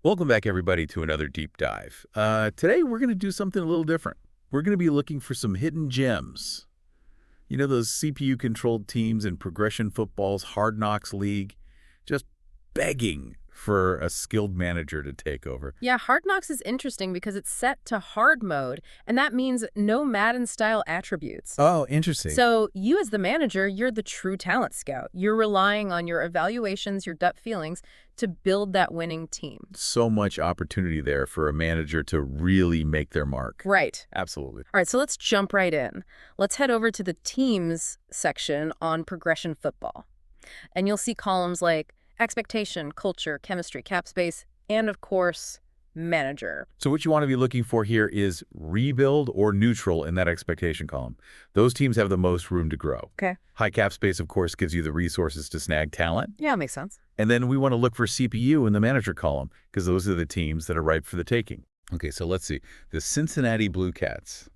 Welcome back, everybody, to another deep dive. Today, we're going to do something a little different. We're going to be looking for some hidden gems. You know, those CPU-controlled teams in Progression Football's Hard Knocks League, just begging for a skilled manager to take over. Yeah, Hard Knocks is interesting because it's set to hard mode, and that means no Madden-style attributes. Oh, interesting. So you as the manager, you're the true talent scout. You're relying on your evaluations, your gut feelings to build that winning team. So much opportunity there for a manager to really make their mark. Right. Absolutely. All right, so let's jump right in. Let's head over to the teams section on Progression Football. And you'll see columns like expectation, culture, chemistry, cap space, and of course, manager. So what you want to be looking for here is rebuild or neutral in that expectation column. Those teams have the most room to grow. Okay. High cap space, of course, gives you the resources to snag talent. Yeah, makes sense. And then we want to look for CPU in the manager column because those are the teams that are ripe for the taking. Okay, so let's see. The Cincinnati Blue Cats,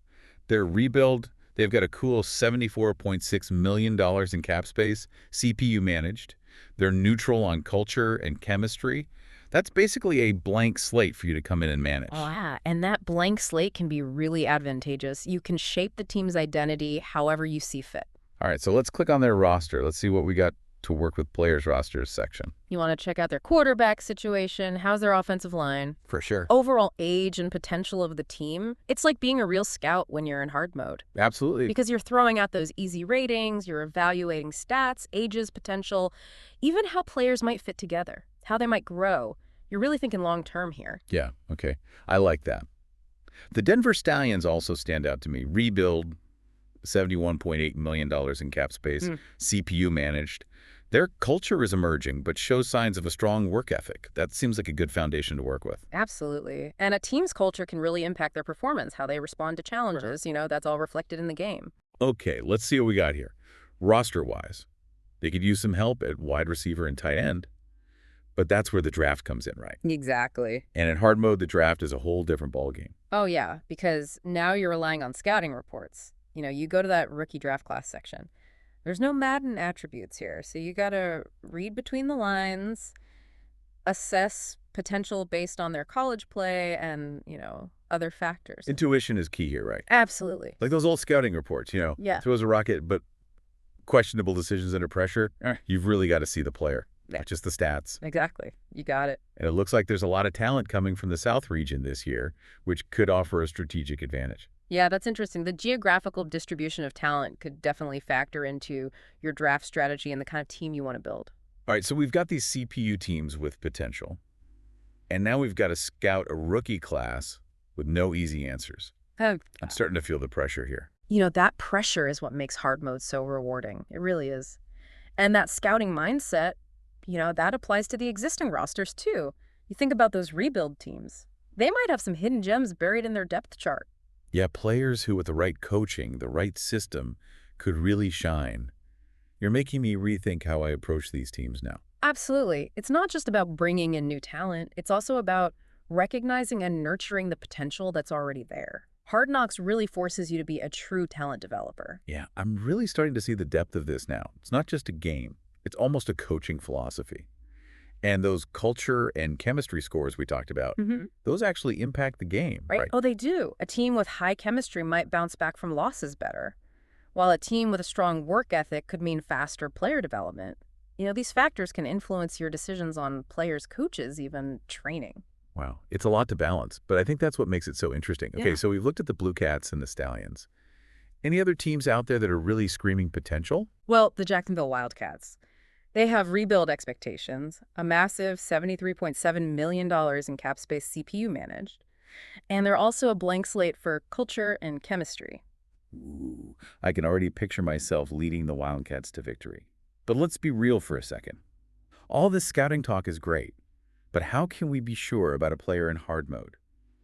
their rebuild, they've got a cool $74.6 million in cap space, CPU managed. They're neutral on culture and chemistry. That's basically a blank slate for you to come in and manage. Oh, yeah, and that blank slate can be really advantageous. You can shape the team's identity however you see fit. All right, so let's click on their roster. Let's see what we got to work with players rosters section. You want to check out their quarterback situation, how's their offensive line, For sure. overall age and potential of the team. It's like being a real scout when you're in hard mode. Absolutely. Because you're throwing out those easy ratings, you're evaluating stats, ages, potential, even how players might fit together, how they might grow. You're really thinking long-term here. Yeah, okay. I like that. The Denver Stallions also stand out to me. Rebuild, $71.8 million in cap space, CPU managed. Their culture is emerging, but shows signs of a strong work ethic. That seems like a good foundation to work with. Absolutely. And a team's culture can really impact their performance, how they respond to challenges. That's all reflected in the game. Okay, let's see what we got here. Roster-wise, they could use some help at wide receiver and tight end, but that's where the draft comes in, right? Exactly. And in hard mode, the draft is a whole different ballgame. Oh, yeah, because now you're relying on scouting reports. You go to that rookie draft class section. There's no Madden attributes here, so you got to read between the lines, assess potential based on their college play and, other factors. Intuition is key here, right? Absolutely. Like those old scouting reports, Yeah. throws a rocket, but questionable decisions under pressure, you've really got to see the player, Yeah. not just the stats. Exactly. You got it. And it looks like there's a lot of talent coming from the South region this year, which could offer a strategic advantage. Yeah, that's interesting. The geographical distribution of talent could definitely factor into your draft strategy and the kind of team you want to build. All right, so we've got these CPU teams with potential, and now we've got to scout a rookie class with no easy answers. Oh, I'm starting to feel the pressure here. that pressure is what makes hard mode so rewarding. It really is. And that scouting mindset, that applies to the existing rosters too. You think about those rebuild teams. They might have some hidden gems buried in their depth chart. Yeah, players who with the right coaching, the right system, could really shine. You're making me rethink how I approach these teams now. Absolutely. It's not just about bringing in new talent. It's also about recognizing and nurturing the potential that's already there. Hard Knocks really forces you to be a true talent developer. Yeah, I'm really starting to see the depth of this now. It's not just a game. It's almost a coaching philosophy. And those culture and chemistry scores we talked about, those actually impact the game, Right? Oh, they do. A team with high chemistry might bounce back from losses better, while a team with a strong work ethic could mean faster player development. These factors can influence your decisions on players, coaches, even training. Wow, it's a lot to balance, but I think that's what makes it so interesting. Okay, Yeah. so we've looked at the Blue Cats and the Stallions. Any other teams out there that are really screaming potential? Well, the Jacksonville Wildcats. They have rebuild expectations, a massive $73.7 million in cap space CPU managed, and they're also a blank slate for culture and chemistry. Ooh, I can already picture myself leading the Wildcats to victory. But let's be real for a second. All this scouting talk is great, but how can we be sure about a player in hard mode?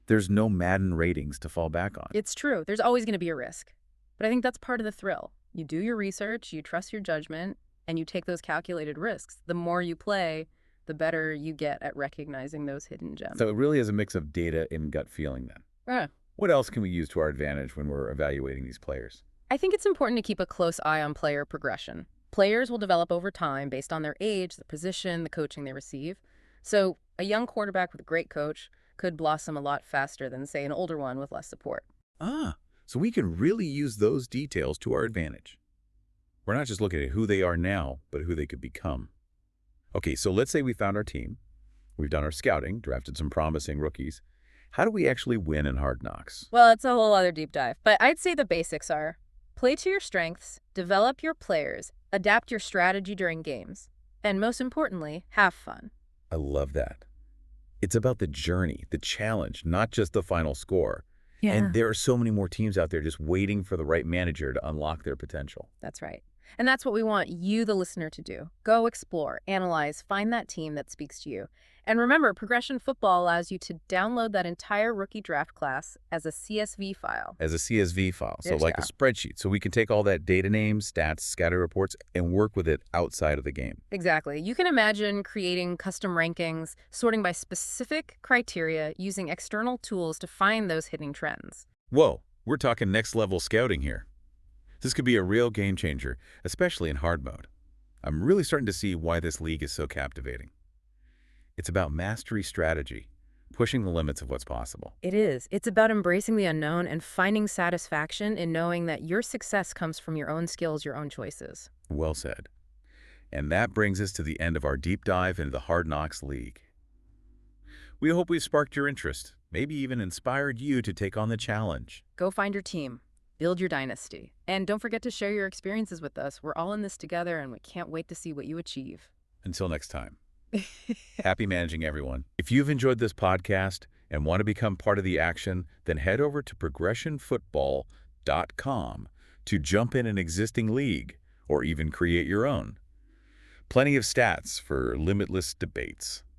There's no Madden ratings to fall back on. It's true, there's always going to be a risk. But I think that's part of the thrill. You do your research, you trust your judgment, and you take those calculated risks. The more you play, the better you get at recognizing those hidden gems. So it really is a mix of data and gut feeling then. Yeah. What else can we use to our advantage when we're evaluating these players? I think it's important to keep a close eye on player progression. Players will develop over time based on their age, the position, the coaching they receive. So a young quarterback with a great coach could blossom a lot faster than, say, an older one with less support. Ah, so we can really use those details to our advantage. We're not just looking at who they are now, but who they could become. Okay, so let's say we found our team. We've done our scouting, drafted some promising rookies. How do we actually win in Hard Knocks? Well, it's a whole other deep dive, but I'd say the basics are play to your strengths, develop your players, adapt your strategy during games, and most importantly, have fun. I love that. It's about the journey, the challenge, not just the final score. And there are so many more teams out there just waiting for the right manager to unlock their potential. That's right. And that's what we want you, the listener, to do. Go explore, analyze, find that team that speaks to you. And remember, Progression Football allows you to download that entire rookie draft class as a CSV file. As a CSV file, so There's like a go. spreadsheet. So we can take all that data names, stats, scatter reports, and work with it outside of the game. Exactly. You can imagine creating custom rankings, sorting by specific criteria, using external tools to find those hidden trends. Whoa, we're talking next level scouting here. This could be a real game changer, especially in hard mode. I'm really starting to see why this league is so captivating. It's about mastery strategy, pushing the limits of what's possible. It is. It's about embracing the unknown and finding satisfaction in knowing that your success comes from your own skills, your own choices. Well said. And that brings us to the end of our deep dive into the Hard Knocks League. We hope we've sparked your interest, maybe even inspired you to take on the challenge. Go find your team. Build your dynasty. And don't forget to share your experiences with us. We're all in this together, and we can't wait to see what you achieve. Until next time. Happy managing, everyone. If you've enjoyed this podcast and want to become part of the action, then head over to progressionfootball.com to jump in an existing league or even create your own. Plenty of stats for limitless debates.